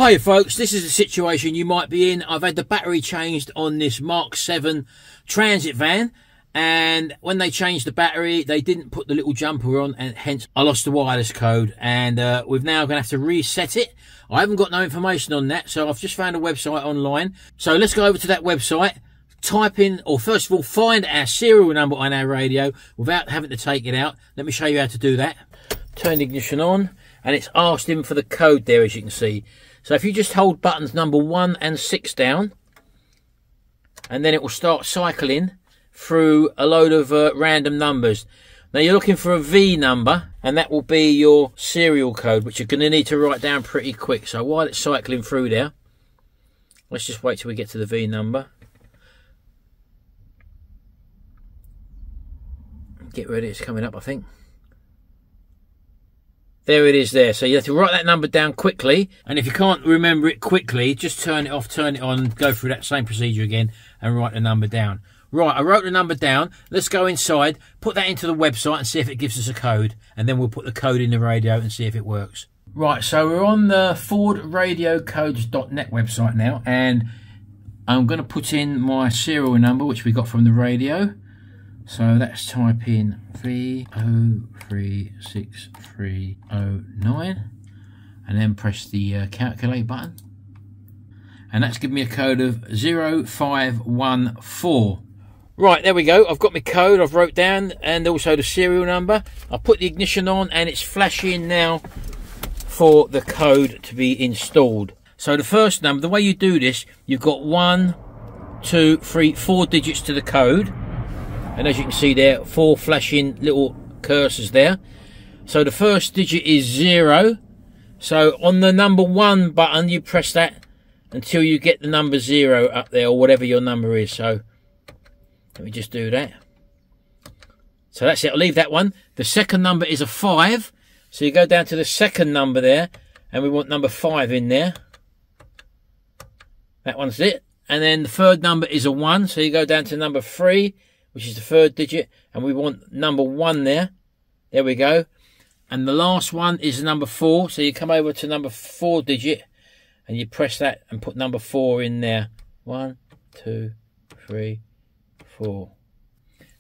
Hi folks, this is the situation you might be in. I've had the battery changed on this Mk7 transit van, and when they changed the battery they didn't put the little jumper on, and hence I lost the wireless code, and we've now going to have to reset it. I haven't got no information on that, so I've just found a website online. So let's go over to that website, type in, or first of all find our serial number on our radio without having to take it out. Let me show you how to do that. Turn the ignition on, and it's asked him for the code there, as you can see. So if you just hold buttons number 1 and 6 down, and then it will start cycling through a load of random numbers. Now you're looking for a V number, and that will be your serial code, which you're going to need to write down pretty quick. So while it's cycling through there, let's just wait till we get to the V number. Get ready, it's coming up, I think. There it is there. So you have to write that number down quickly, and if you can't remember it quickly, just turn it off, turn it on, go through that same procedure again and write the number down. Right, I wrote the number down. Let's go inside, put that into the website and see if it gives us a code, and then we'll put the code in the radio and see if it works. Right, so we're on the FordRadioCodes.net website now, and I'm going to put in my serial number, which we got from the radio. So let's type in V036309 and then press the calculate button, and that's giving me a code of 0514. Right, there we go. I've got my code I've wrote down, and also the serial number. I put the ignition on and it's flashing now for the code to be installed. So the first number, the way you do this, you've got 1, 2, 3, 4 digits to the code. And as you can see there, 4 flashing little cursors there. So the first digit is 0. So on the number 1 button, you press that until you get the number 0 up there, or whatever your number is. So let me just do that. So that's it, I'll leave that one. The second number is a 5. So you go down to the second number there, and we want number 5 in there. That one's it. And then the third number is a 1. So you go down to number 3. Which is the third digit, and we want number 1 there. There we go. And the last one is number 4, so you come over to number 4 digit, and you press that and put number 4 in there. 1, 2, 3, 4.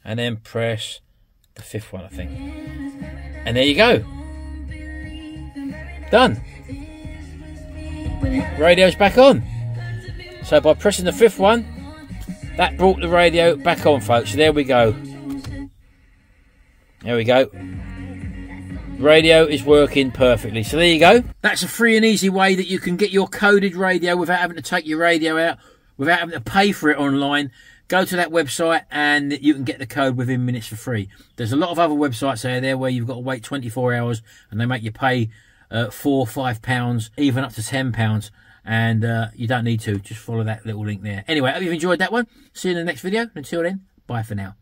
And then press the 5th one, I think. And there you go. Done. Radio's back on. So by pressing the 5th one, that brought the radio back on, folks. So there we go. There we go. Radio is working perfectly. So there you go. That's a free and easy way that you can get your coded radio without having to take your radio out, without having to pay for it online. Go to that website and you can get the code within minutes for free. There's a lot of other websites out there where you've got to wait 24 hours and they make you pay £4, £5, even up to £10. And you don't need to. Just follow that little link there. Anyway, I hope you've enjoyed that one. See you in the next video. Until then, bye for now.